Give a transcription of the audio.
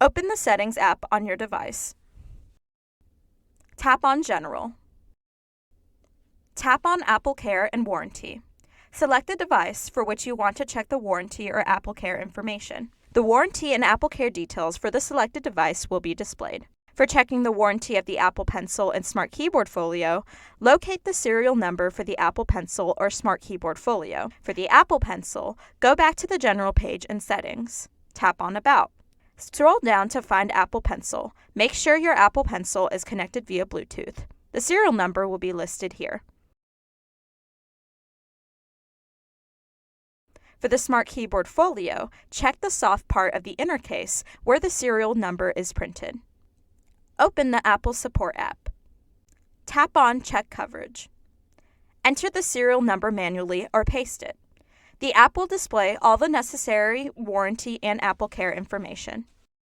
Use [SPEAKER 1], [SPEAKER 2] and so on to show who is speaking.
[SPEAKER 1] Open the Settings app on your device. Tap on General. Tap on Apple Care and Warranty. Select the device for which you want to check the warranty or Apple Care information. The warranty and Apple Care details for the selected device will be displayed. For checking the warranty of the Apple Pencil and Smart Keyboard Folio, locate the serial number for the Apple Pencil or Smart Keyboard Folio. For the Apple Pencil, go back to the General page in Settings. Tap on About. Scroll down to find Apple Pencil. Make sure your Apple Pencil is connected via Bluetooth. The serial number will be listed here. For the Smart Keyboard Folio, check the soft part of the inner case where the serial number is printed. Open the Apple Support app. Tap on Check Coverage. Enter the serial number manually or paste it. The app will display all the necessary warranty and Apple Care information.